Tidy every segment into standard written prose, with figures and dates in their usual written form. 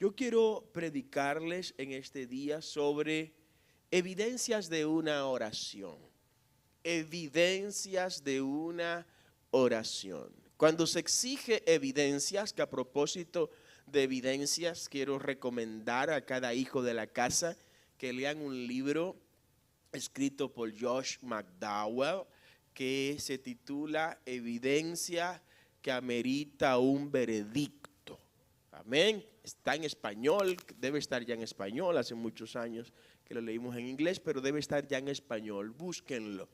Yo quiero predicarles en este día sobre evidencias de una oración. Evidencias de una oración. Cuando se exige evidencias, que a propósito de evidencias quiero recomendar a cada hijo de la casa que lean un libro escrito por Josh McDowell que se titula Evidencia que amerita un veredicto. Amén. Está en español, debe estar ya en español, hace muchos años que lo leímos en inglés, pero debe estar ya en español. Búsquenlo,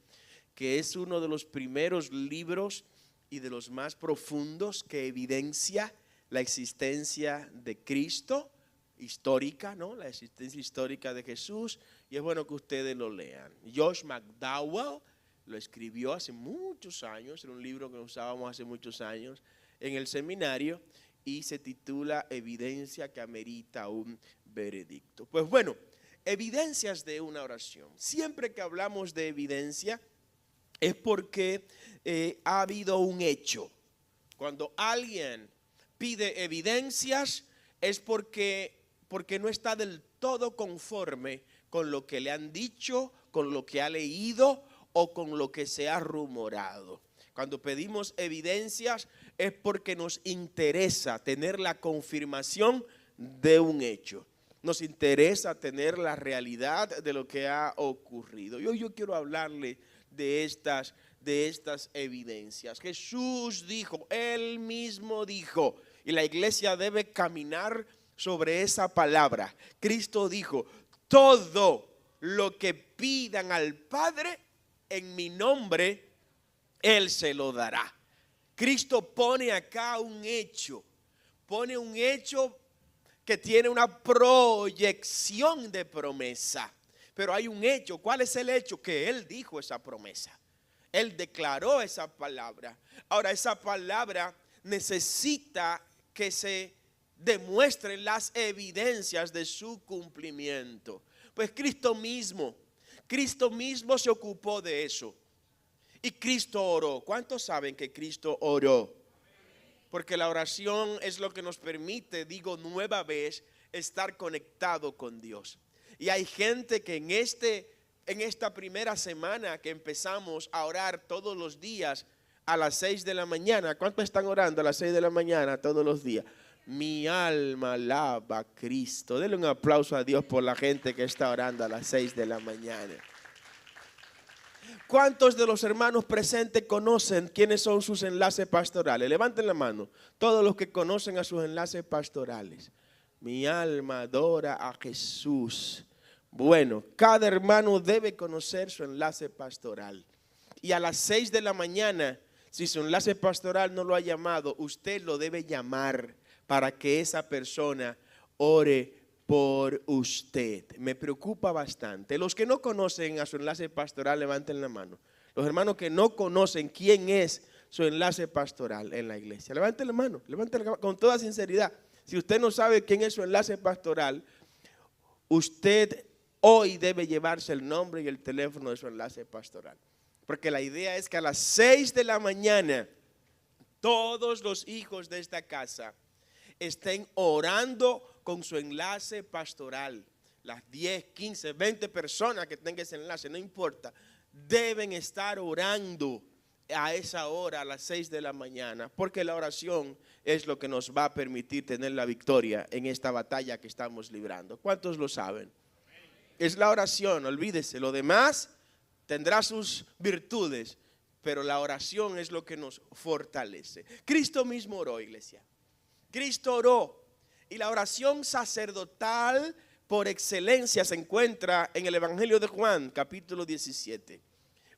que es uno de los primeros libros y de los más profundos que evidencia la existencia de Cristo, histórica, ¿no? La existencia histórica de Jesús, y es bueno que ustedes lo lean. Josh McDowell lo escribió hace muchos años, era un libro que usábamos hace muchos años en el seminario, y se titula Evidencia que amerita un veredicto. Pues bueno, evidencias de una oración. Siempre que hablamos de evidencia es porque ha habido un hecho. Cuando alguien pide evidencias es porque no está del todo conforme con lo que le han dicho, con lo que ha leído o con lo que se ha rumorado. Cuando pedimos evidencias es porque nos interesa tener la confirmación de un hecho. Nos interesa tener la realidad de lo que ha ocurrido. Yo quiero hablarle de estas evidencias. Jesús dijo, Él mismo dijo, y la iglesia debe caminar sobre esa palabra. Cristo dijo, todo lo que pidan al Padre en mi nombre, Él se lo dará. Cristo pone acá un hecho que tiene una proyección de promesa. Pero hay un hecho. ¿Cuál es el hecho? Que Él dijo esa promesa. Él declaró esa palabra. Ahora, esa palabra necesita que se demuestren las evidencias de su cumplimiento. Pues Cristo mismo se ocupó de eso. Y Cristo oró. ¿Cuántos saben que Cristo oró? Porque la oración es lo que nos permite, digo nueva vez, estar conectado con Dios. Y hay gente que en esta primera semana que empezamos a orar todos los días a las 6 de la mañana. ¿Cuántos están orando a las 6 de la mañana todos los días? Mi alma alaba a Cristo. Denle un aplauso a Dios por la gente que está orando a las 6 de la mañana. ¿Cuántos de los hermanos presentes conocen quiénes son sus enlaces pastorales? Levanten la mano. Todos los que conocen a sus enlaces pastorales. Mi alma adora a Jesús. Bueno, cada hermano debe conocer su enlace pastoral. Y a las 6 de la mañana, si su enlace pastoral no lo ha llamado, usted lo debe llamar para que esa persona ore por usted. Me preocupa bastante. Los que no conocen a su enlace pastoral, levanten la mano. Los hermanos que no conocen quién es su enlace pastoral en la iglesia, levanten la mano con toda sinceridad. Si usted no sabe quién es su enlace pastoral, usted hoy debe llevarse el nombre y el teléfono de su enlace pastoral. Porque la idea es que a las 6 de la mañana todos los hijos de esta casa estén orando con su enlace pastoral. Las 10, 15, 20 personas que tengan ese enlace, no importa, deben estar orando a esa hora, a las 6 de la mañana, porque la oración es lo que nos va a permitir tener la victoria en esta batalla que estamos librando. ¿Cuántos lo saben? Es la oración, olvídese, lo demás tendrá sus virtudes, pero la oración es lo que nos fortalece. Cristo mismo oró, iglesia. Cristo oró, y la oración sacerdotal por excelencia se encuentra en el Evangelio de Juan, capítulo 17.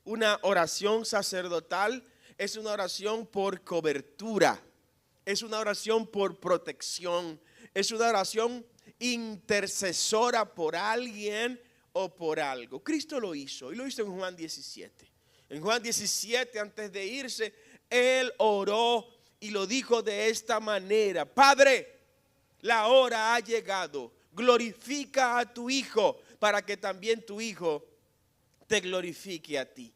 Una oración sacerdotal es una oración por cobertura, es una oración por protección, es una oración intercesora por alguien o por algo. Cristo lo hizo, y lo hizo en Juan 17. En Juan 17, antes de irse, Él oró y lo dijo de esta manera: Padre, la hora ha llegado, glorifica a tu Hijo para que también tu Hijo te glorifique a ti.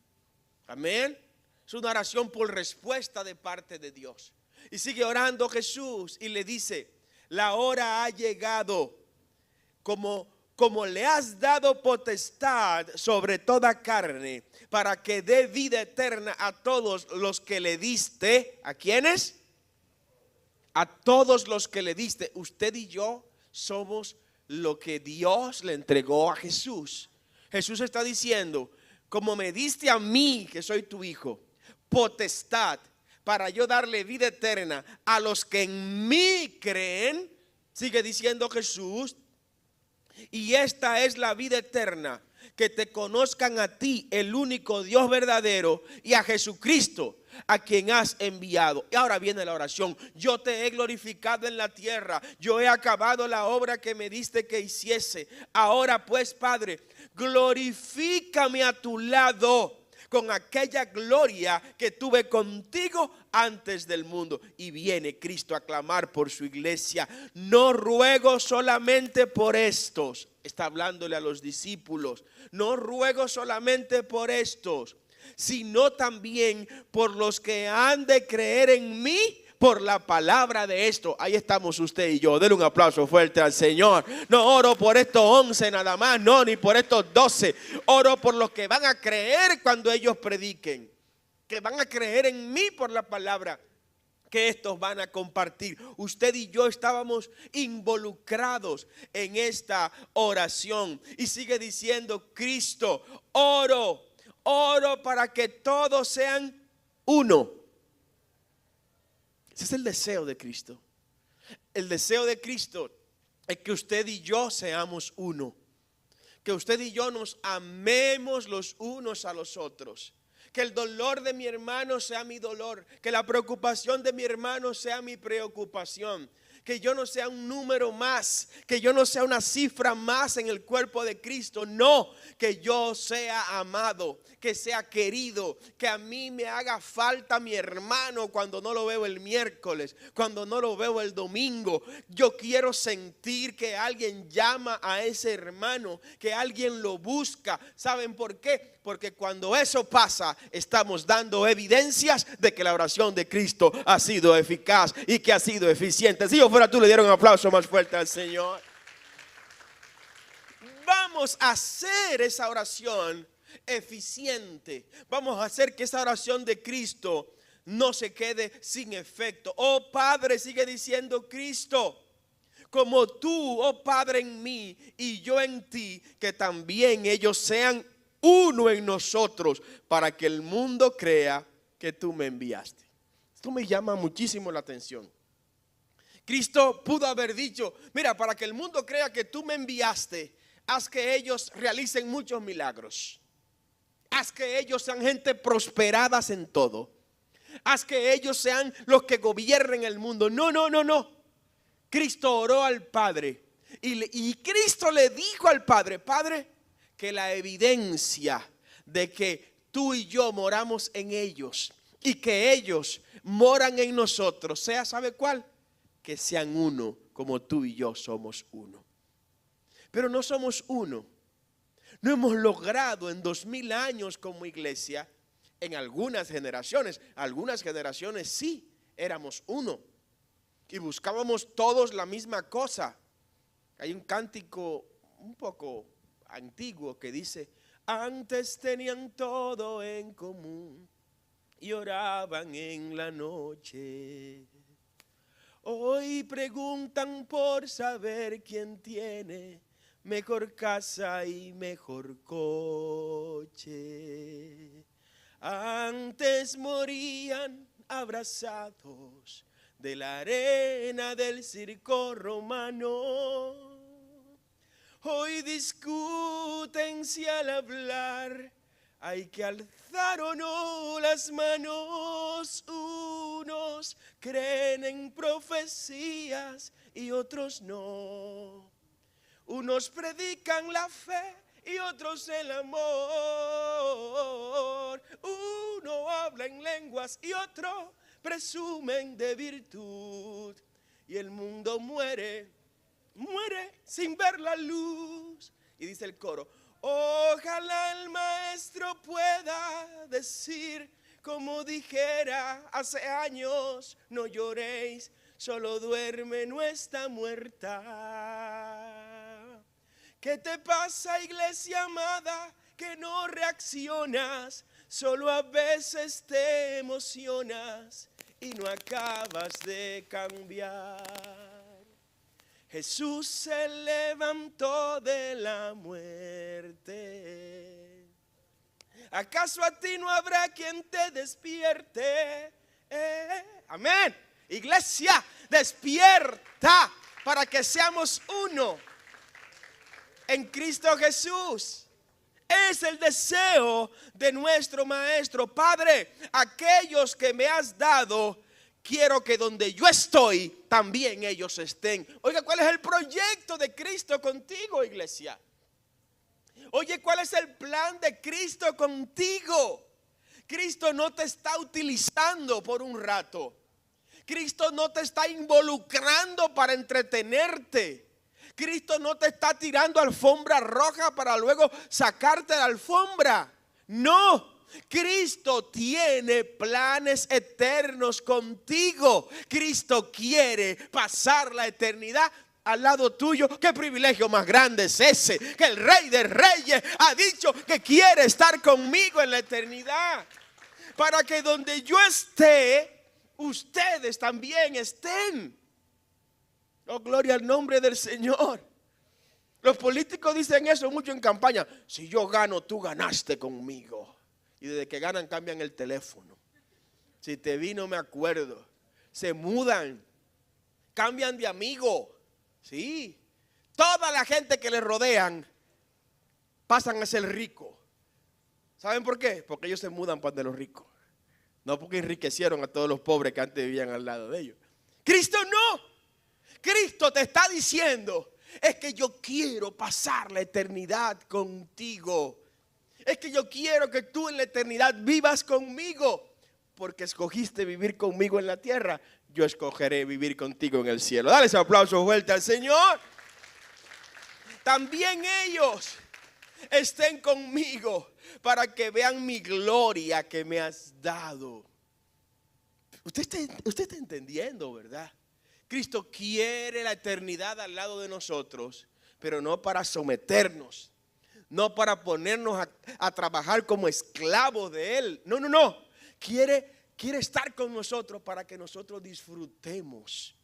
Amén. Es una oración por respuesta de parte de Dios. Y sigue orando Jesús y le dice: la hora ha llegado. Como le has dado potestad sobre toda carne, para que dé vida eterna a todos los que le diste. ¿A quiénes? A todos los que le diste. Usted y yo somos lo que Dios le entregó a Jesús. Jesús está diciendo, como me diste a mí, que soy tu hijo, potestad para yo darle vida eterna a los que en mí creen, sigue diciendo Jesús, y esta es la vida eterna, que te conozcan a ti, el único Dios verdadero, y a Jesucristo, a quien has enviado. Y ahora viene la oración. Yo te he glorificado en la tierra, yo he acabado la obra que me diste que hiciese. Ahora pues, Padre, glorifícame a tu lado con aquella gloria que tuve contigo antes del mundo. Y viene Cristo a clamar por su iglesia. No ruego solamente por estos, está hablándole a los discípulos, no ruego solamente por estos, sino también por los que han de creer en mí por la palabra de esto. Ahí estamos usted y yo. Denle un aplauso fuerte al Señor. No oro por estos 11 nada más, no, ni por estos 12. Oro por los que van a creer cuando ellos prediquen, que van a creer en mí por la palabra que estos van a compartir. Usted y yo estábamos involucrados en esta oración. Y sigue diciendo, Cristo, oro para que todos sean uno. Ese es el deseo de Cristo. El deseo de Cristo es que usted y yo seamos uno. Que usted y yo nos amemos los unos a los otros. Que el dolor de mi hermano sea mi dolor. Que la preocupación de mi hermano sea mi preocupación. Que yo no sea un número más, que yo no sea una cifra más en el cuerpo de Cristo. No, que yo sea amado, que sea querido, que a mí me haga falta mi hermano cuando no lo veo el miércoles, cuando no lo veo el domingo. Yo quiero sentir que alguien llama a ese hermano, que alguien lo busca. ¿Saben por qué? Porque cuando eso pasa, estamos dando evidencias de que la oración de Cristo ha sido eficaz y que ha sido eficiente. Si yo fuera tú, le dieron un aplauso más fuerte al Señor. Vamos a hacer esa oración eficiente. Vamos a hacer que esa oración de Cristo no se quede sin efecto. Oh Padre, sigue diciendo Cristo, como tú, oh Padre, en mí y yo en ti, que también ellos sean uno en nosotros, para que el mundo crea que tú me enviaste. Esto me llama muchísimo la atención. Cristo pudo haber dicho, mira, para que el mundo crea que tú me enviaste, haz que ellos realicen muchos milagros. Haz que ellos sean gente prosperadas en todo. Haz que ellos sean los que gobiernen el mundo. No. Cristo oró al Padre y Cristo le dijo al Padre, Padre, que la evidencia de que tú y yo moramos en ellos y que ellos moran en nosotros sea, ¿sabe cuál? Que sean uno como tú y yo somos uno. Pero no somos uno. No hemos logrado en 2000 años como iglesia, en algunas generaciones sí éramos uno y buscábamos todos la misma cosa. Hay un cántico un poco antiguo que dice, antes tenían todo en común y oraban en la noche. Hoy preguntan por saber quién tiene mejor casa y mejor coche. Antes morían abrazados de la arena del circo romano. Hoy discuten si al hablar hay que alzar o no las manos. Unos creen en profecías y otros no. Unos predican la fe y otros el amor. Uno habla en lenguas y otro presumen de virtud. Y el mundo muere sin ver la luz. Y dice el coro, ojalá el maestro pueda decir como dijera hace años, no lloréis, solo duerme, no está muerta. ¿Qué te pasa, iglesia amada, que no reaccionas? Solo a veces te emocionas y no acabas de cambiar. Jesús se levantó de la muerte. ¿Acaso a ti no habrá quien te despierte? Amén. Iglesia, despierta para que seamos uno en Cristo Jesús. Es el deseo de nuestro Maestro. Padre, aquellos que me has dado, quiero que donde yo estoy, también ellos estén. Oiga, ¿cuál es el proyecto de Cristo contigo, iglesia? Oye, ¿cuál es el plan de Cristo contigo? Cristo no te está utilizando por un rato. Cristo no te está involucrando para entretenerte. Cristo no te está tirando alfombra roja para luego sacarte la alfombra. No, Cristo tiene planes eternos contigo. Cristo quiere pasar la eternidad al lado tuyo. Qué privilegio más grande es ese, que el Rey de Reyes ha dicho que quiere estar conmigo en la eternidad, para que donde yo esté, ustedes también estén. Oh, gloria al nombre del Señor. Los políticos dicen eso mucho en campaña: si yo gano, tú ganaste conmigo. Y desde que ganan cambian el teléfono. Si te vi no me acuerdo. Se mudan, cambian de amigo. Sí, toda la gente que les rodean pasan a ser ricos. ¿Saben por qué? Porque ellos se mudan para de los ricos. No porque enriquecieron a todos los pobres que antes vivían al lado de ellos. Cristo no. Cristo te está diciendo: es que yo quiero pasar la eternidad contigo. Es que yo quiero que tú en la eternidad vivas conmigo. Porque escogiste vivir conmigo en la tierra, yo escogeré vivir contigo en el cielo. Dale ese aplauso fuerte al Señor. También ellos estén conmigo para que vean mi gloria que me has dado. Usted está entendiendo, ¿verdad? Cristo quiere la eternidad al lado de nosotros, pero no para someternos, no para ponernos a trabajar como esclavos de Él. No. Quiere estar con nosotros para que nosotros disfrutemos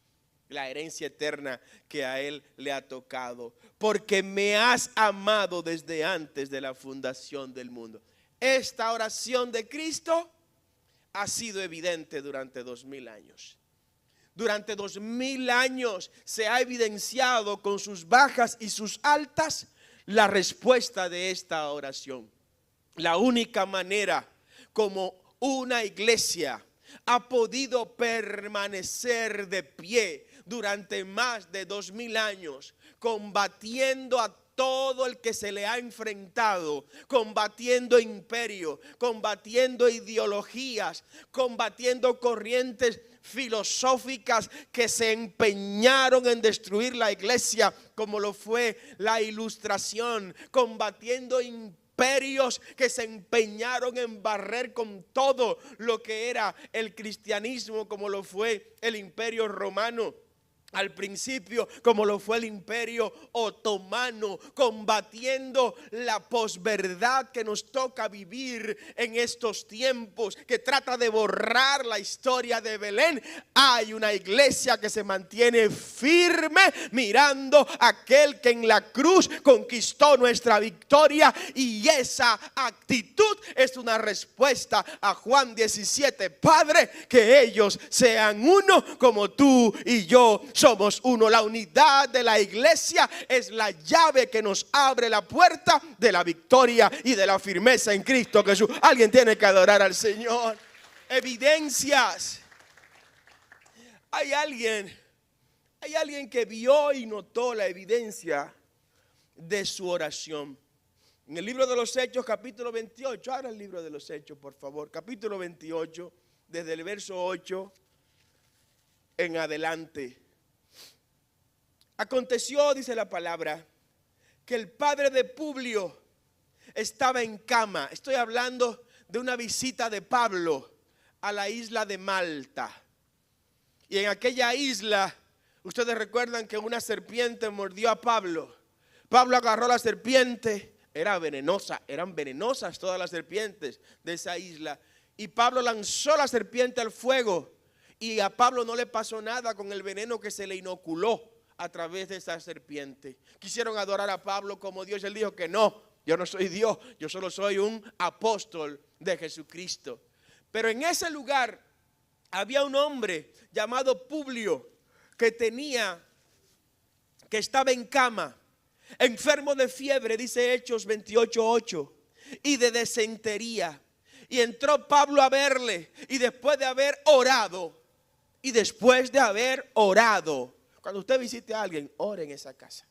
la herencia eterna que a Él le ha tocado. Porque me has amado desde antes de la fundación del mundo. Esta oración de Cristo ha sido evidente durante 2000 años. Durante 2000 años se ha evidenciado con sus bajas y sus altas la respuesta de esta oración. La única manera como una iglesia ha podido permanecer de pie durante más de 2000 años, combatiendo a todo el que se le ha enfrentado, combatiendo imperio, combatiendo ideologías, combatiendo corrientes filosóficas que se empeñaron en destruir la iglesia, como lo fue la Ilustración, combatiendo imperios que se empeñaron en barrer con todo lo que era el cristianismo, como lo fue el Imperio Romano al principio, como lo fue el Imperio Otomano, combatiendo la posverdad que nos toca vivir en estos tiempos, que trata de borrar la historia de Belén. Hay una iglesia que se mantiene firme mirando a aquel que en la cruz conquistó nuestra victoria, y esa actitud es una respuesta a Juan 17. Padre, que ellos sean uno como tú y yo somos uno. La unidad de la iglesia es la llave que nos abre la puerta de la victoria y de la firmeza en Cristo Jesús. Alguien tiene que adorar al Señor. Evidencias. Hay alguien que vio y notó la evidencia de su oración. En el libro de los Hechos, capítulo 28, ahora el libro de los Hechos, por favor, capítulo 28, desde el verso 8 en adelante. Aconteció, dice la palabra, que el padre de Publio estaba en cama. Estoy hablando de una visita de Pablo a la isla de Malta. Y en aquella isla, ustedes recuerdan que una serpiente mordió a Pablo. Pablo agarró la serpiente, eran venenosas todas las serpientes de esa isla. Y Pablo lanzó la serpiente al fuego. Y a Pablo no le pasó nada con el veneno que se le inoculó a través de esa serpiente. Quisieron adorar a Pablo como Dios. Él dijo que no, yo no soy Dios, yo solo soy un apóstol de Jesucristo. Pero en ese lugar había un hombre llamado Publio que estaba en cama, enfermo de fiebre, dice Hechos 28:8, y de desentería. Y entró Pablo a verle, y después de haber orado, cuando usted visite a alguien, ore en esa casa.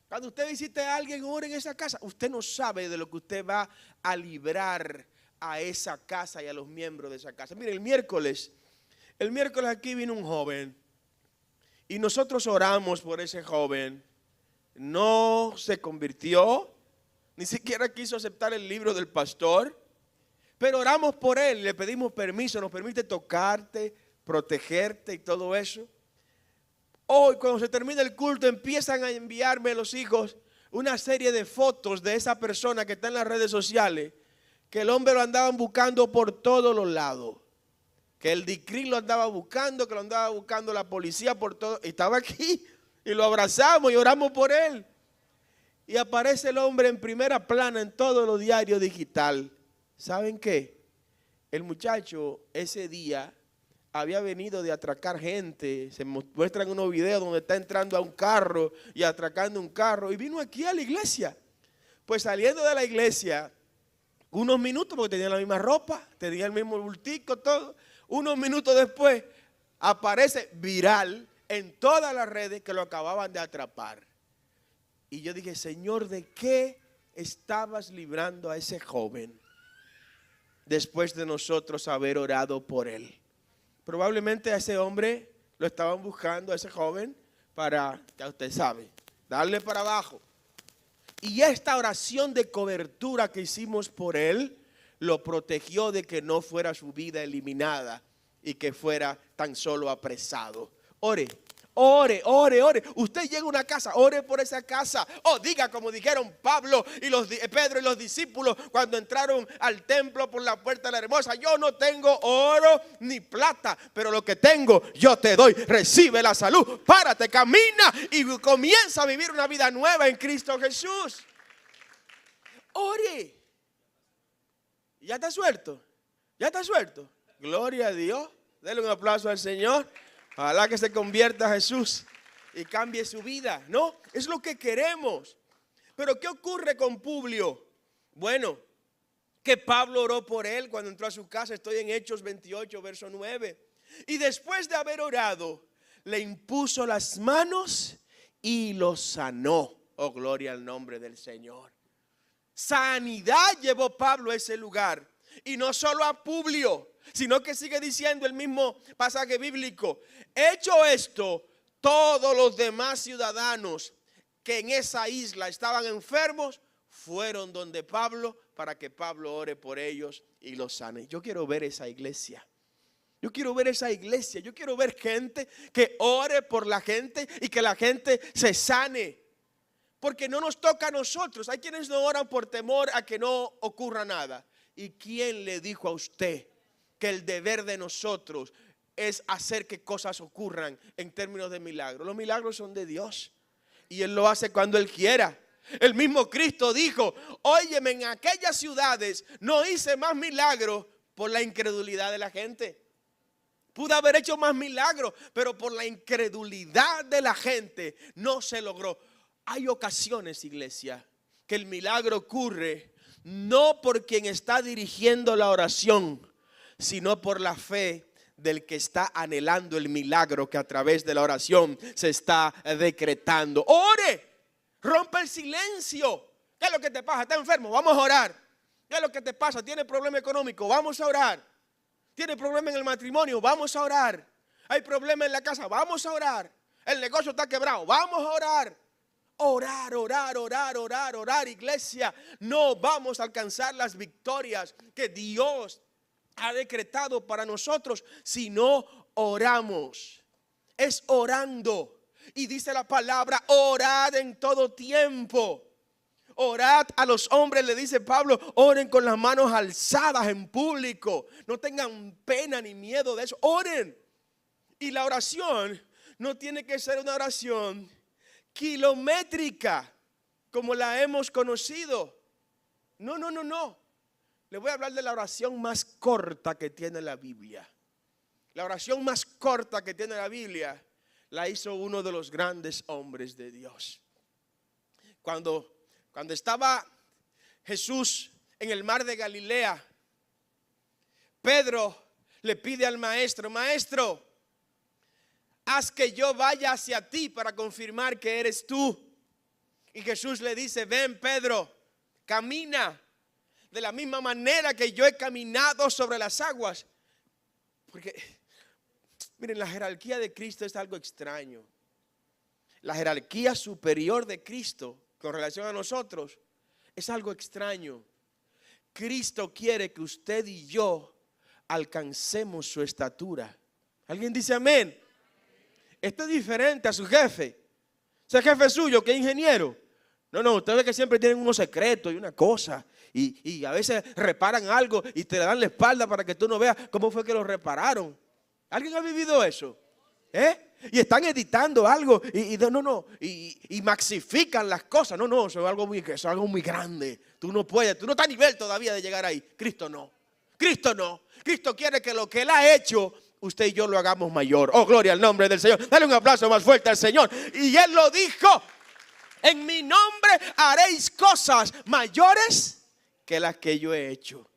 Cuando usted visite a alguien, ore en esa casa. Usted no sabe de lo que usted va a librar a esa casa y a los miembros de esa casa. Mire, el miércoles aquí vino un joven y nosotros oramos por ese joven. No se convirtió, ni siquiera quiso aceptar el libro del pastor, pero oramos por él, le pedimos permiso, nos permite tocarte, protegerte y todo eso. Hoy, cuando se termina el culto, empiezan a enviarme los hijos una serie de fotos de esa persona que está en las redes sociales, que el hombre lo andaban buscando por todos los lados, que el DICRI lo andaba buscando, que lo andaba buscando la policía por todo, y estaba aquí, y lo abrazamos y oramos por él. Y aparece el hombre en primera plana en todos los diarios digital. ¿Saben qué? El muchacho ese día había venido de atracar gente. Se muestran unos videos donde está entrando a un carro y atracando un carro. Y vino aquí a la iglesia. Pues saliendo de la iglesia, unos minutos, porque tenía la misma ropa, tenía el mismo bultico, todo. Unos minutos después, aparece viral en todas las redes que lo acababan de atrapar. Y yo dije, Señor, ¿de qué estabas librando a ese joven después de nosotros haber orado por él? Probablemente a ese hombre lo estaban buscando, a ese joven, para, ya usted sabe, darle para abajo. Y esta oración de cobertura que hicimos por él, lo protegió de que no fuera su vida eliminada y que fuera tan solo apresado. Ore. Ore, ore, ore. Usted llega a una casa, ore por esa casa. O diga como dijeron Pedro y los discípulos cuando entraron al templo por la puerta de la hermosa: yo no tengo oro ni plata, pero lo que tengo yo te doy. Recibe la salud, párate, camina y comienza a vivir una vida nueva en Cristo Jesús. Ore. ¿Ya está suelto? ¿Ya está suelto? Gloria a Dios. Denle un aplauso al Señor. Ojalá que se convierta a Jesús y cambie su vida, ¿no? Es lo que queremos. Pero ¿qué ocurre con Publio? Bueno, que Pablo oró por él cuando entró a su casa. Estoy en Hechos 28, verso 9. Y después de haber orado, le impuso las manos y lo sanó. Oh, gloria al nombre del Señor. Sanidad llevó Pablo a ese lugar. Y no solo a Publio, sino que sigue diciendo el mismo pasaje bíblico: hecho esto, todos los demás ciudadanos que en esa isla estaban enfermos fueron donde Pablo para que Pablo ore por ellos y los sane. Yo quiero ver esa iglesia. Yo quiero ver esa iglesia. Yo quiero ver gente que ore por la gente y que la gente se sane. Porque no nos toca a nosotros. Hay quienes no oran por temor a que no ocurra nada. ¿Y quién le dijo a usted que el deber de nosotros es hacer que cosas ocurran en términos de milagros? Los milagros son de Dios y Él lo hace cuando Él quiera. El mismo Cristo dijo: óyeme, en aquellas ciudades no hice más milagros por la incredulidad de la gente. Pude haber hecho más milagros, pero por la incredulidad de la gente no se logró. Hay ocasiones, iglesia, que el milagro ocurre no por quien está dirigiendo la oración, sino por la fe del que está anhelando el milagro que a través de la oración se está decretando. Ore, rompe el silencio. ¿Qué es lo que te pasa? ¿Estás enfermo? Vamos a orar. ¿Qué es lo que te pasa? ¿Tienes problema económico? Vamos a orar. ¿Tienes problema en el matrimonio? Vamos a orar. ¿Hay problema en la casa? Vamos a orar. El negocio está quebrado. Vamos a orar. Orar, orar, orar, orar, orar, iglesia. No vamos a alcanzar las victorias que Dios ha decretado para nosotros si no oramos. Es orando. Y dice la palabra, orad en todo tiempo. Orad a los hombres, le dice Pablo, oren con las manos alzadas en público. No tengan pena ni miedo de eso. Oren. Y la oración no tiene que ser una oración kilométrica como la hemos conocido. No. Le voy a hablar de la oración más corta que tiene la Biblia. La oración más corta que tiene la Biblia la hizo uno de los grandes hombres de Dios. Cuando estaba Jesús en el mar de Galilea, Pedro le pide al maestro, maestro, haz que yo vaya hacia ti para confirmar que eres tú. Y Jesús le dice, ven Pedro, camina de la misma manera que yo he caminado sobre las aguas. Porque miren, la jerarquía de Cristo es algo extraño. La jerarquía superior de Cristo con relación a nosotros es algo extraño. Cristo quiere que usted y yo alcancemos su estatura. ¿Alguien dice amén? Esto es diferente a su jefe. Ese jefe suyo que es ingeniero. No, usted ve que siempre tienen unos secretos y una cosa. Y a veces reparan algo y te dan la espalda para que tú no veas cómo fue que lo repararon. ¿Alguien ha vivido eso? Y están editando algo y maxifican las cosas. No, eso es algo muy grande. Tú no puedes, tú no estás a nivel todavía de llegar ahí. Cristo no. Cristo quiere que lo que Él ha hecho, usted y yo lo hagamos mayor. Oh, gloria al nombre del Señor. Dale un aplauso más fuerte al Señor. Y Él lo dijo, en mi nombre haréis cosas mayores que las que yo he hecho.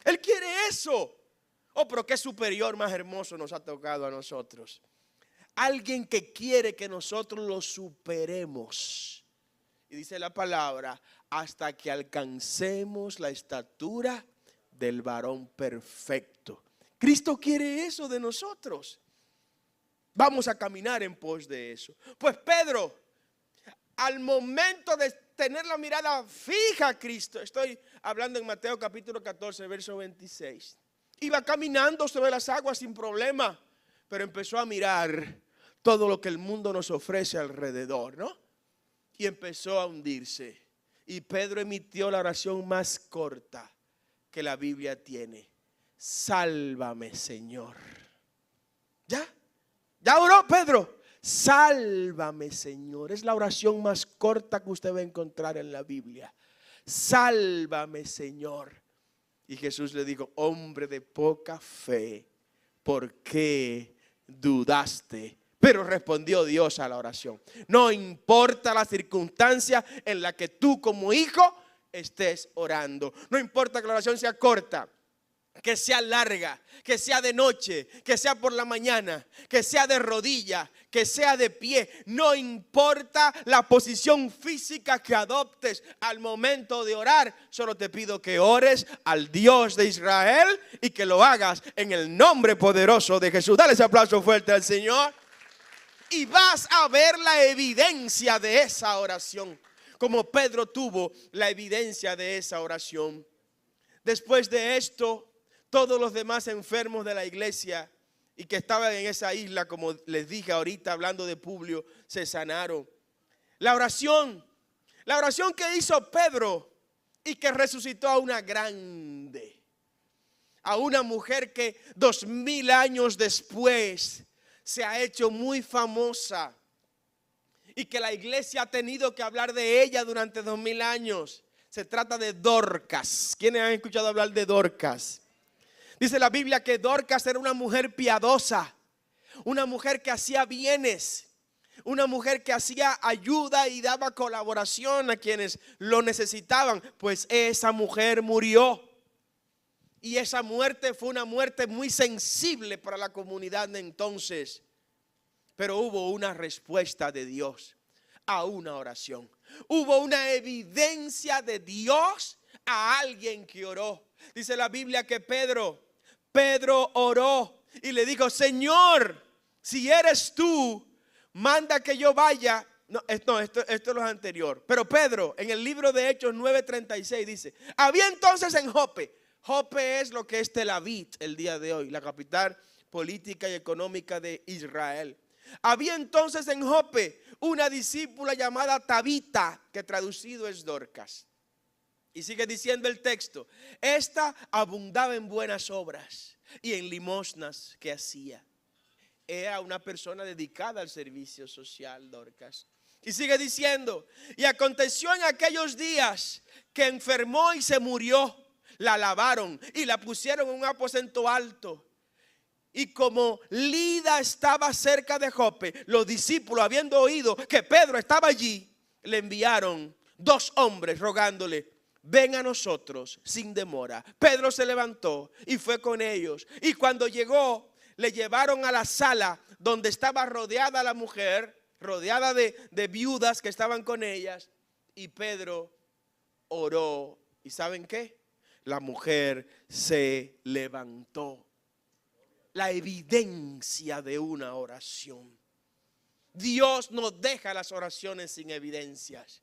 Él quiere eso. Oh, pero qué superior más hermoso nos ha tocado a nosotros. Alguien que quiere que nosotros lo superemos. Y dice la palabra, hasta que alcancemos la estatura del varón perfecto. Cristo quiere eso de nosotros. Vamos a caminar en pos de eso. Pues Pedro, al momento de tener la mirada fija a Cristo, estoy hablando en Mateo capítulo 14, verso 26. Iba caminando sobre las aguas sin problema, pero empezó a mirar todo lo que el mundo nos ofrece alrededor, ¿no? Y empezó a hundirse. Y Pedro emitió la oración más corta que la Biblia tiene. Sálvame, Señor. ¿Ya oró Pedro? Sálvame, Señor. Es la oración más corta que usted va a encontrar en la Biblia. Sálvame, Señor. Y Jesús le dijo, hombre de poca fe, ¿por qué dudaste? Pero respondió Dios a la oración. No importa la circunstancia en la que tú como hijo estés orando. No importa que la oración sea corta, que sea larga, que sea de noche, que sea por la mañana, que sea de rodilla, que sea de pie. No importa la posición física que adoptes al momento de orar. Solo te pido que ores al Dios de Israel y que lo hagas en el nombre poderoso de Jesús. Dale ese aplauso fuerte al Señor. Y vas a ver la evidencia de esa oración, como Pedro tuvo la evidencia de esa oración. Después de esto, todos los demás enfermos de la iglesia y que estaban en esa isla, como les dije ahorita hablando de Publio, se sanaron. La oración que hizo Pedro y que resucitó a una grande, a una mujer que 2000 años después se ha hecho muy famosa y que la iglesia ha tenido que hablar de ella durante 2000 años. Se trata de Dorcas. ¿Quiénes han escuchado hablar de Dorcas? Dice la Biblia que Dorcas era una mujer piadosa, una mujer que hacía bienes, una mujer que hacía ayuda y daba colaboración a quienes lo necesitaban. Pues esa mujer murió. Y esa muerte fue una muerte muy sensible para la comunidad de entonces. Pero hubo una respuesta de Dios a una oración. Hubo una evidencia de Dios a alguien que oró. Dice la Biblia que Pedro oró y le dijo, Señor, si eres tú, manda que yo vaya. Esto es lo anterior. Pero Pedro, en el libro de Hechos 9:36 dice, había entonces en Jope Jope es lo que es Tel Aviv el día de hoy, la capital política y económica de Israel. Había entonces en Jope una discípula llamada Tabita, que traducido es Dorcas. Y sigue diciendo el texto: esta abundaba en buenas obras y en limosnas que hacía. Era una persona dedicada al servicio social, Dorcas. Y sigue diciendo: y aconteció en aquellos días que enfermó y se murió. La lavaron y la pusieron en un aposento alto. Y como Lida estaba cerca de Jope, los discípulos, habiendo oído que Pedro estaba allí, le enviaron 2 hombres rogándole: ven a nosotros sin demora. Pedro se levantó y fue con ellos. Y cuando llegó, le llevaron a la sala donde estaba rodeada la mujer, rodeada de viudas que estaban con ellas. Y Pedro oró. ¿Y saben qué? La mujer se levantó. La evidencia de una oración. Dios no deja las oraciones sin evidencias.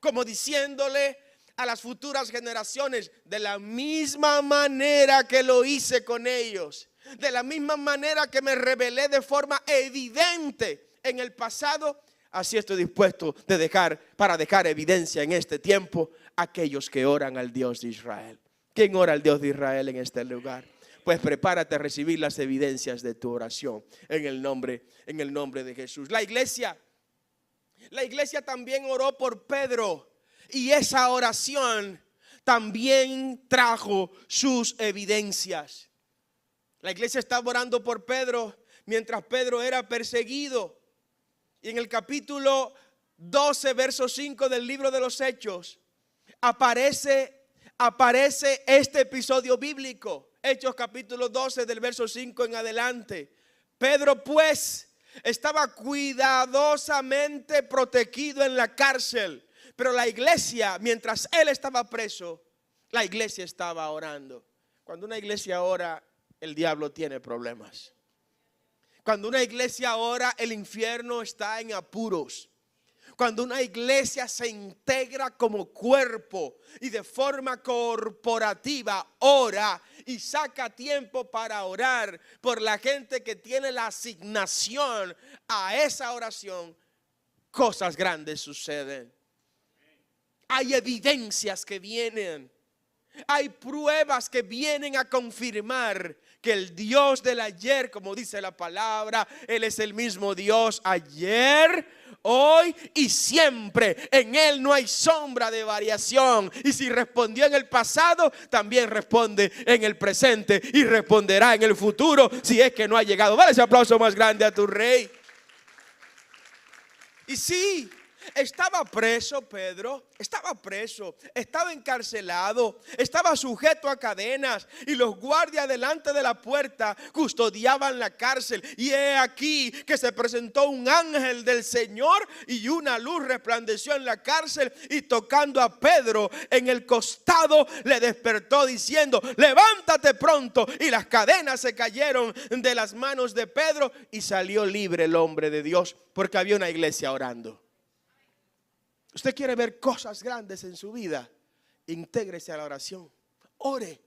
Como diciéndole a las futuras generaciones: de la misma manera que lo hice con ellos, de la misma manera que me revelé de forma evidente en el pasado, así estoy dispuesto para dejar evidencia en este tiempo a aquellos que oran al Dios de Israel. ¿Quién ora al Dios de Israel en este lugar? Pues prepárate a recibir las evidencias de tu oración en el nombre de Jesús. La iglesia también oró por Pedro, y esa oración también trajo sus evidencias. La iglesia estaba orando por Pedro mientras Pedro era perseguido. Y en el capítulo 12, verso 5 del libro de los Hechos, aparece este episodio bíblico. Hechos capítulo 12 del verso 5 en adelante. Pedro pues estaba cuidadosamente protegido en la cárcel, pero la iglesia, mientras él estaba preso, la iglesia estaba orando. Cuando una iglesia ora, el diablo tiene problemas. Cuando una iglesia ora, el infierno está en apuros. Cuando una iglesia se integra como cuerpo y de forma corporativa ora y saca tiempo para orar por la gente que tiene la asignación a esa oración, cosas grandes suceden. Hay evidencias que vienen. Hay pruebas que vienen a confirmar que el Dios del ayer, como dice la palabra, Él es el mismo Dios ayer, hoy y siempre. En Él no hay sombra de variación. Y si respondió en el pasado, también responde en el presente y responderá en el futuro si es que no ha llegado. Dale ese aplauso más grande a tu Rey. Y sí, estaba preso Pedro, estaba preso, estaba encarcelado, estaba sujeto a cadenas y los guardias delante de la puerta custodiaban la cárcel. Y he aquí que se presentó un ángel del Señor y una luz resplandeció en la cárcel, y tocando a Pedro en el costado le despertó diciendo: levántate pronto. Y las cadenas se cayeron de las manos de Pedro y salió libre el hombre de Dios, porque había una iglesia orando. Usted quiere ver cosas grandes en su vida, intégrese a la oración. Ore.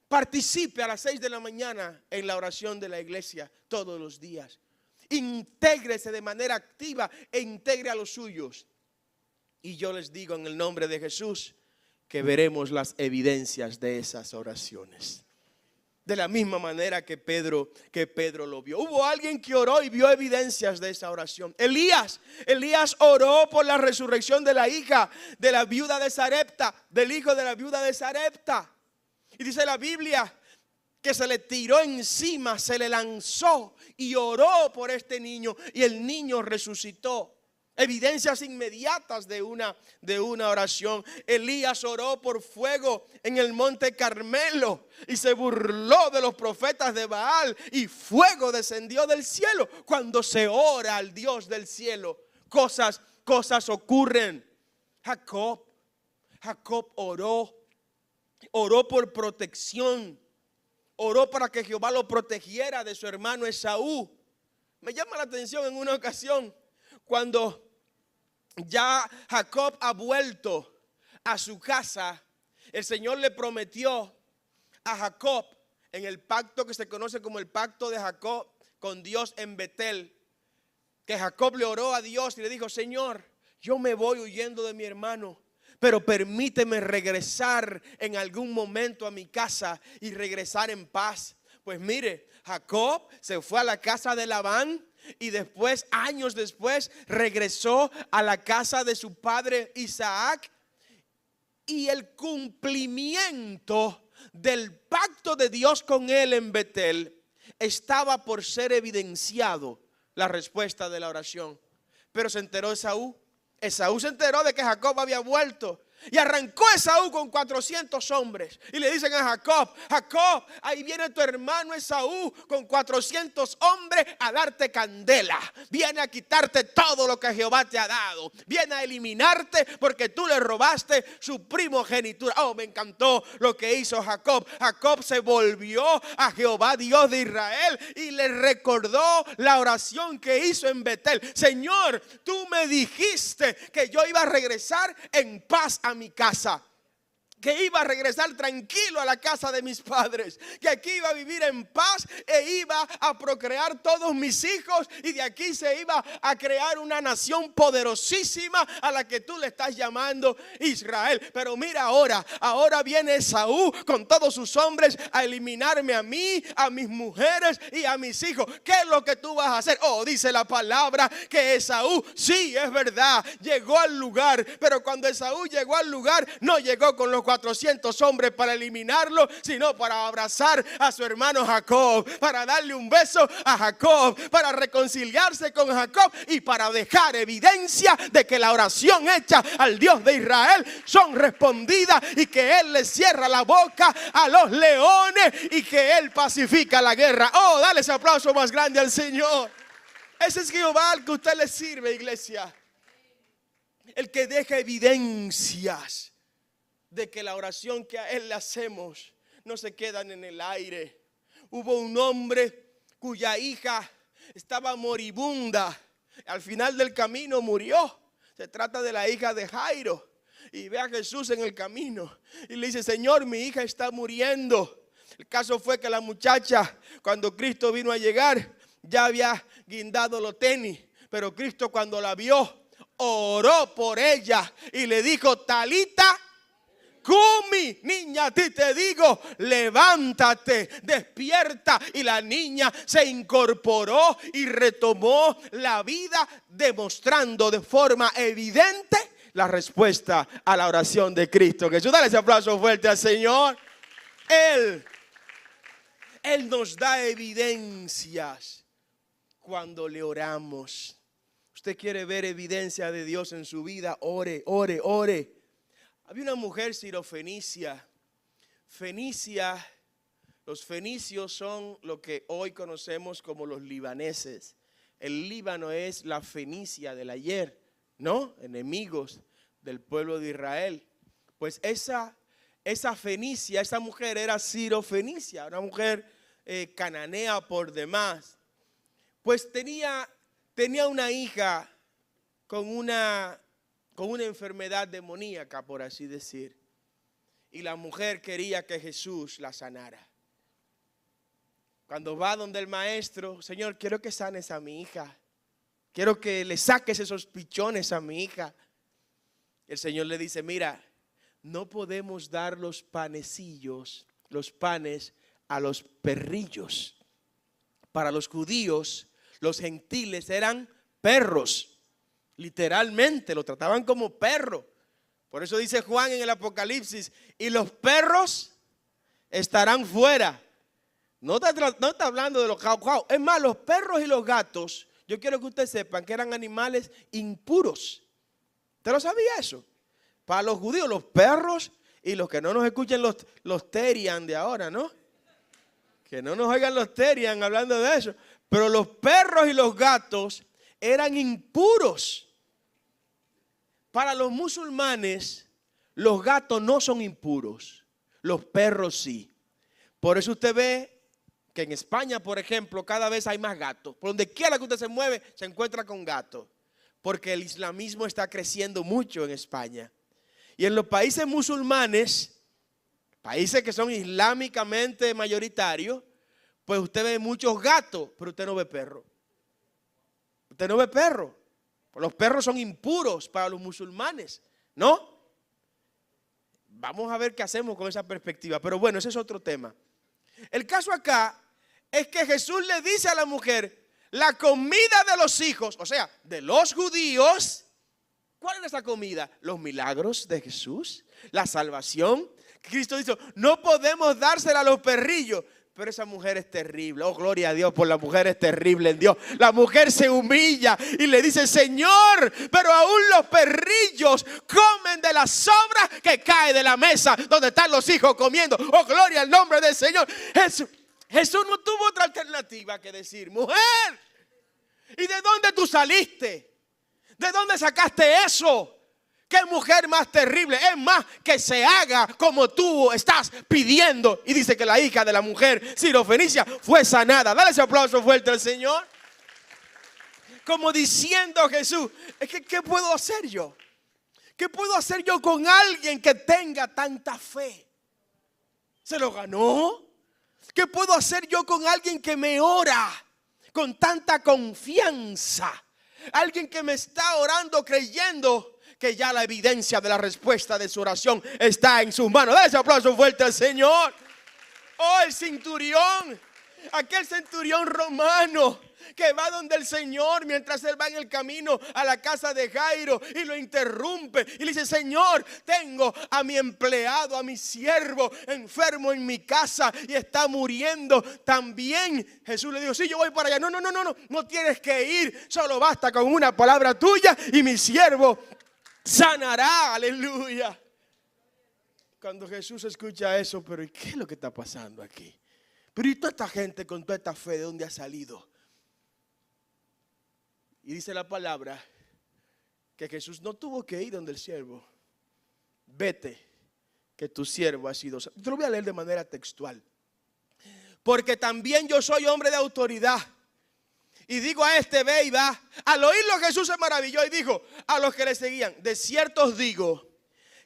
Participe a las 6 de la mañana en la oración de la iglesia todos los días. Intégrese de manera activa e integre a los suyos. Y yo les digo en el nombre de Jesús que veremos las evidencias de esas oraciones. De la misma manera que Pedro lo vio. Hubo alguien que oró y vio evidencias de esa oración. Elías oró por la resurrección de la hija de la viuda de Sarepta, del hijo de la viuda de Sarepta. Y dice la Biblia que se le tiró encima, se le lanzó y oró por este niño, y el niño resucitó. Evidencias inmediatas de una oración. Elías oró por fuego en el monte Carmelo y se burló de los profetas de Baal, y fuego descendió del cielo. Cuando se ora al Dios del cielo, cosas ocurren. Jacob oró por protección. Oró para que Jehová lo protegiera de su hermano Esaú. Me llama la atención en una ocasión, cuando ya Jacob ha vuelto a su casa, el Señor le prometió a Jacob en el pacto que se conoce como el pacto de Jacob con Dios en Betel, que Jacob le oró a Dios y le dijo: Señor, yo me voy huyendo de mi hermano, pero permíteme regresar en algún momento a mi casa y regresar en paz. Pues mire, Jacob se fue a la casa de Labán y después, años después, regresó a la casa de su padre Isaac. Y el cumplimiento del pacto de Dios con él en Betel estaba por ser evidenciado, la respuesta de la oración. Pero se enteró Esaú. Esaú se enteró de que Jacob había vuelto. Y arrancó Esaú con 400 hombres. Y le dicen a Jacob: Jacob, ahí viene tu hermano Esaú con 400 hombres a darte candela. Viene a quitarte todo lo que Jehová te ha dado. Viene a eliminarte porque tú le robaste su primogenitura. Oh, me encantó lo que hizo Jacob. Jacob se volvió a Jehová, Dios de Israel, y le recordó la oración que hizo en Betel. Señor, tú me dijiste que yo iba a regresar en paz a mi casa, que iba a regresar tranquilo a la casa de mis padres, que aquí iba a vivir en paz e iba a procrear todos mis hijos, y de aquí se iba a crear una nación poderosísima a la que tú le estás llamando Israel. Pero mira ahora viene Esaú con todos sus hombres a eliminarme a mí, a mis mujeres y a mis hijos. ¿Qué es lo que tú vas a hacer? Oh, dice la palabra que Esaú, sí, es verdad, llegó al lugar, pero cuando Esaú llegó al lugar, no llegó con los 400 hombres para eliminarlo, sino para abrazar a su hermano Jacob, para darle un beso a Jacob, para reconciliarse con Jacob y para dejar evidencia de que la oración hecha al Dios de Israel son respondidas, y que Él le cierra la boca a los leones y que Él pacifica la guerra. Oh, dale ese aplauso más grande al Señor. Ese es Jehová al que usted le sirve, iglesia. El que deja evidencias de que la oración que a Él le hacemos no se quedan en el aire. Hubo un hombre cuya hija estaba moribunda. Al final del camino murió. Se trata de la hija de Jairo. Y ve a Jesús en el camino y le dice: Señor, mi hija está muriendo. El caso fue que la muchacha, cuando Cristo vino a llegar, ya había guindado los tenis. Pero Cristo, cuando la vio, oró por ella y le dijo: Talita Cumi, niña, a ti te digo, levántate, despierta. Y la niña se incorporó y retomó la vida, demostrando de forma evidente la respuesta a la oración de Cristo Jesús. Dale ese aplauso fuerte al Señor. Él nos da evidencias cuando le oramos. Usted quiere ver evidencia de Dios en su vida, ore, ore, ore. Había una mujer sirofenicia. Los fenicios son lo que hoy conocemos como los libaneses. El Líbano es la Fenicia del ayer, ¿no? Enemigos del pueblo de Israel. Pues esa fenicia, esa mujer era sirofenicia, una mujer cananea por demás. Pues tenía una hija con una enfermedad demoníaca, por así decir. Y la mujer quería que Jesús la sanara. Cuando va donde el maestro: Señor, quiero que sanes a mi hija. Quiero que le saques esos pichones a mi hija. El Señor le dice: mira, no podemos dar los panes a los perrillos. Para los judíos, los gentiles eran perros. Literalmente lo trataban como perro. Por eso dice Juan en el Apocalipsis: y los perros estarán fuera. No está hablando de los caucaos. Es más, los perros y los gatos, yo quiero que ustedes sepan que eran animales impuros. ¿Usted lo sabía eso? Para los judíos, los perros, y los que no nos escuchen los terian de ahora, ¿no? Que no nos oigan los terian hablando de eso. Pero los perros y los gatos eran impuros. Para los musulmanes, los gatos no son impuros, los perros sí. Por eso usted ve que en España, por ejemplo, cada vez hay más gatos. Por donde quiera que usted se mueve, se encuentra con gatos. Porque el islamismo está creciendo mucho en España. Y en los países musulmanes, países que son islámicamente mayoritarios, pues usted ve muchos gatos, pero usted no ve perros. Usted no ve perros. Los perros son impuros para los musulmanes, ¿no? Vamos a ver qué hacemos con esa perspectiva. Pero bueno, ese es otro tema. El caso acá es que Jesús le dice a la mujer, la comida de los hijos, o sea, de los judíos. ¿Cuál es esa comida? Los milagros de Jesús, la salvación. Cristo dice, no podemos dársela a los perrillos. Pero esa mujer es terrible. Oh, gloria a Dios por la mujer es terrible en Dios. La mujer se humilla y le dice, Señor, pero aún los perrillos comen de las sobras que cae de la mesa donde están los hijos comiendo. Oh, gloria al nombre del Señor. Jesús no tuvo otra alternativa que decir, mujer, ¿y de dónde tú saliste? ¿De dónde sacaste eso? ¿Qué mujer más terrible? Es más, que se haga como tú estás pidiendo. Y dice que la hija de la mujer sirofenicia fue sanada. Dale ese aplauso fuerte al Señor. Como diciendo Jesús, es que ¿qué puedo hacer yo? ¿Qué puedo hacer yo con alguien que tenga tanta fe? ¿Se lo ganó? ¿Qué puedo hacer yo con alguien que me ora con tanta confianza? Alguien que me está orando creyendo que ya la evidencia de la respuesta de su oración está en sus manos. Dale ese aplauso fuerte al Señor. Oh, el centurión, aquel centurión romano que va donde el Señor mientras él va en el camino a la casa de Jairo y lo interrumpe y le dice, Señor, tengo a mi empleado, a mi siervo enfermo en mi casa y está muriendo. También Jesús le dijo, sí, yo voy para allá. No tienes que ir, solo basta con una palabra tuya y mi siervo sanará. Aleluya. Cuando Jesús escucha eso, pero ¿y qué es lo que está pasando aquí? Pero ¿y toda esta gente con toda esta fe de dónde ha salido? Y dice la palabra que Jesús no tuvo que ir donde el siervo. Vete, que tu siervo ha sido sanado. Te lo voy a leer de manera textual. Porque también yo soy hombre de autoridad. Y digo a este, ve y va. Al oírlo Jesús se maravilló y dijo a los que le seguían, de cierto os digo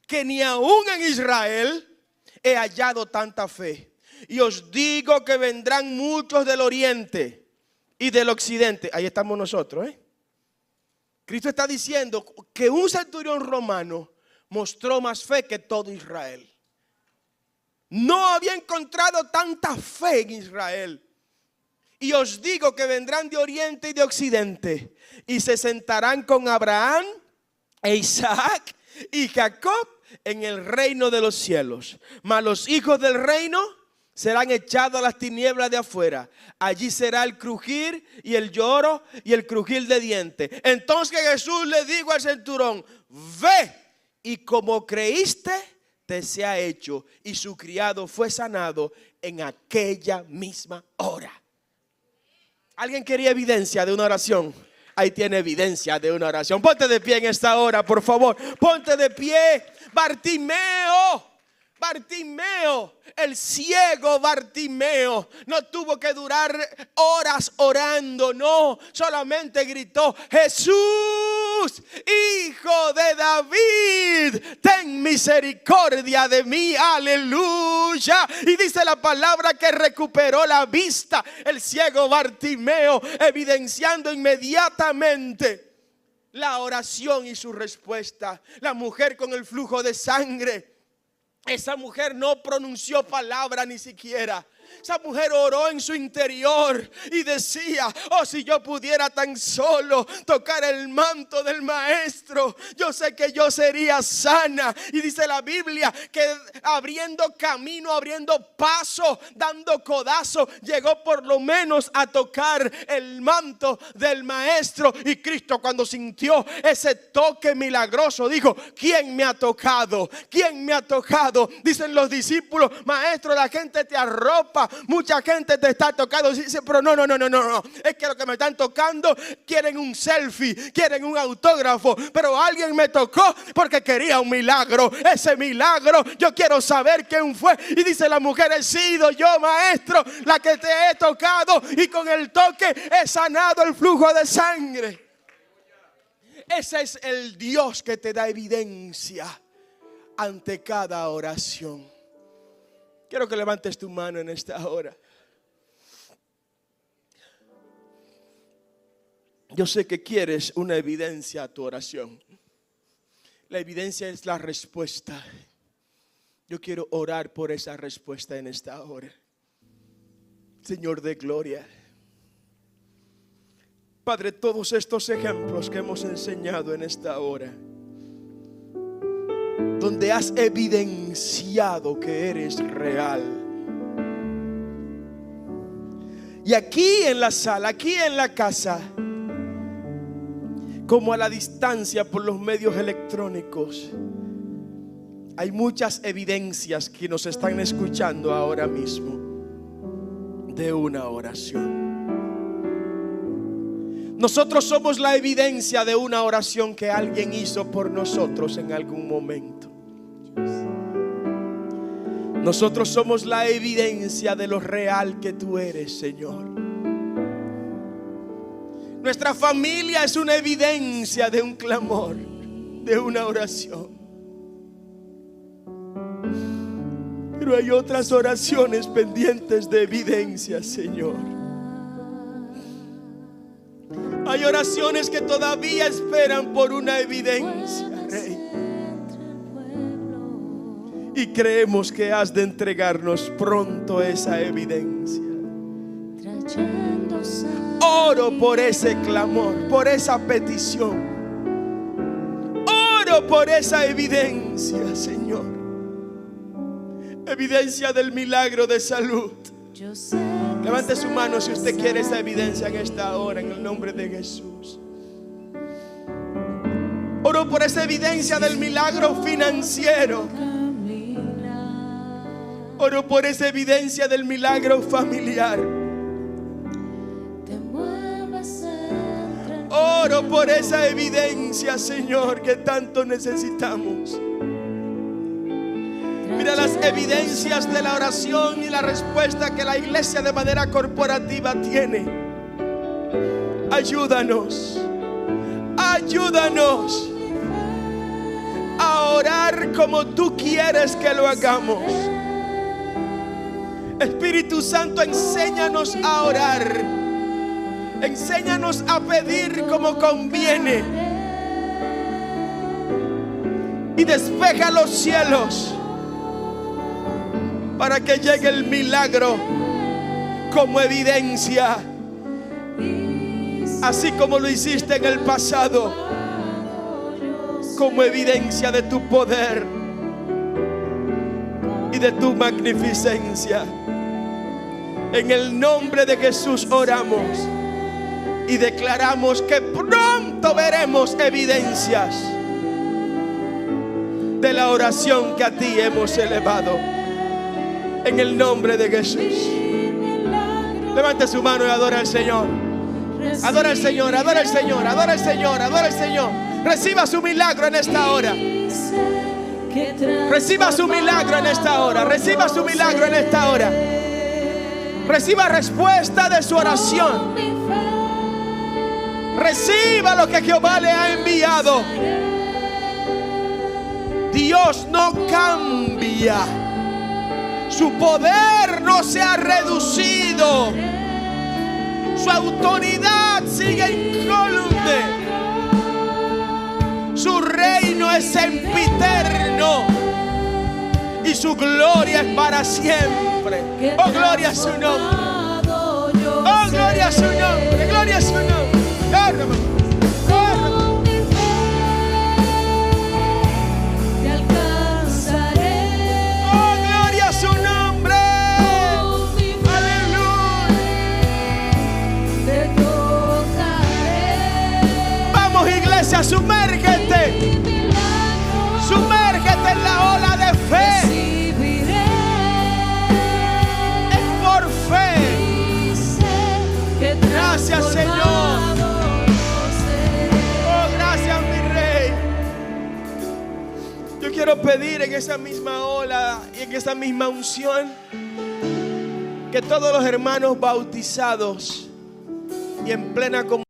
que ni aún en Israel he hallado tanta fe. Y os digo que vendrán muchos del oriente y del occidente. Ahí estamos nosotros, Cristo está diciendo que un centurión romano mostró más fe que todo Israel. No había encontrado tanta fe en Israel. Y os digo que vendrán de oriente y de occidente y se sentarán con Abraham e Isaac y Jacob en el reino de los cielos. Mas los hijos del reino serán echados a las tinieblas de afuera. Allí será el crujir y el lloro y el crujir de dientes. Entonces Jesús le dijo al centurión, ve y como creíste te sea hecho. Y su criado fue sanado en aquella misma hora. ¿Alguien quería evidencia de una oración? Ahí tiene evidencia de una oración. Ponte de pie en esta hora, por favor. Ponte de pie. Bartimeo, el ciego Bartimeo, no tuvo que durar horas orando, no, solamente gritó, Jesús, Hijo de David, ten misericordia de mí, aleluya. Y dice la palabra que recuperó la vista el ciego Bartimeo, evidenciando inmediatamente la oración y su respuesta. La mujer con el flujo de sangre, esa mujer no pronunció palabra ni siquiera. Esa mujer oró en su interior y decía, oh, si yo pudiera tan solo tocar el manto del maestro, yo sé que yo sería sana. Y dice la Biblia que abriendo camino, abriendo paso, dando codazo, llegó por lo menos a tocar el manto del maestro. Y Cristo, cuando sintió ese toque milagroso, dijo, ¿quién me ha tocado? ¿Quién me ha tocado? Dicen los discípulos, maestro, la gente te arropa, mucha gente te está tocando. Dice, pero no, es que lo que me están tocando quieren un selfie, quieren un autógrafo, pero alguien me tocó porque quería un milagro. Ese milagro yo quiero saber quién fue. Y dice la mujer, he sido yo, maestro, la que te he tocado, y con el toque he sanado el flujo de sangre. Ese es el Dios que te da evidencia ante cada oración. Quiero que levantes tu mano en esta hora. Yo sé que quieres una evidencia a tu oración. La evidencia es la respuesta. Yo quiero orar por esa respuesta en esta hora. Señor de gloria. Padre, todos estos ejemplos que hemos enseñado en esta hora, donde has evidenciado que eres real. Y aquí en la sala, aquí en la casa, como a la distancia por los medios electrónicos, hay muchas evidencias que nos están escuchando ahora mismo de una oración. Nosotros somos la evidencia de una oración que alguien hizo por nosotros en algún momento. Nosotros somos la evidencia de lo real que tú eres, Señor. Nuestra familia es una evidencia de un clamor, de una oración. Pero hay otras oraciones pendientes de evidencia, Señor. Hay oraciones que todavía esperan por una evidencia, Rey. Y creemos que has de entregarnos pronto esa evidencia. Oro por ese clamor, por esa petición. Oro por esa evidencia, Señor. Evidencia del milagro de salud. Levante su mano si usted quiere esa evidencia en esta hora, en el nombre de Jesús. Oro por esa evidencia del milagro financiero. Oro por esa evidencia del milagro familiar. Oro por esa evidencia, Señor, que tanto necesitamos. Mira las evidencias de la oración y la respuesta que la iglesia de manera corporativa tiene. Ayúdanos, ayúdanos a orar como tú quieres que lo hagamos. Espíritu Santo, enséñanos a orar. Enséñanos a pedir como conviene. Y despeja los cielos para que llegue el milagro como evidencia, así como lo hiciste en el pasado, como evidencia de tu poder y de tu magnificencia. En el nombre de Jesús oramos y declaramos que pronto veremos evidencias de la oración que a ti hemos elevado. En el nombre de Jesús. Levante su mano y adora al Señor. Adora al Señor, adora al Señor, adora al Señor, adora al Señor. Reciba su milagro en esta hora. Reciba su milagro en esta hora. Reciba su milagro en esta hora. Reciba respuesta de su oración. Reciba lo que Jehová le ha enviado. Dios no cambia. Su poder no se ha reducido. Su autoridad sigue incólume. Su reino es sempiterno. Y su gloria es para siempre. Oh, gloria a su nombre. Oh, gloria a su nombre. Gloria a su nombre. Sumérgete, sumérgete en la ola de fe. Es por fe. Gracias, Señor. Oh, gracias, mi Rey. Yo quiero pedir en esa misma ola y en esa misma unción que todos los hermanos bautizados y en plena comunidad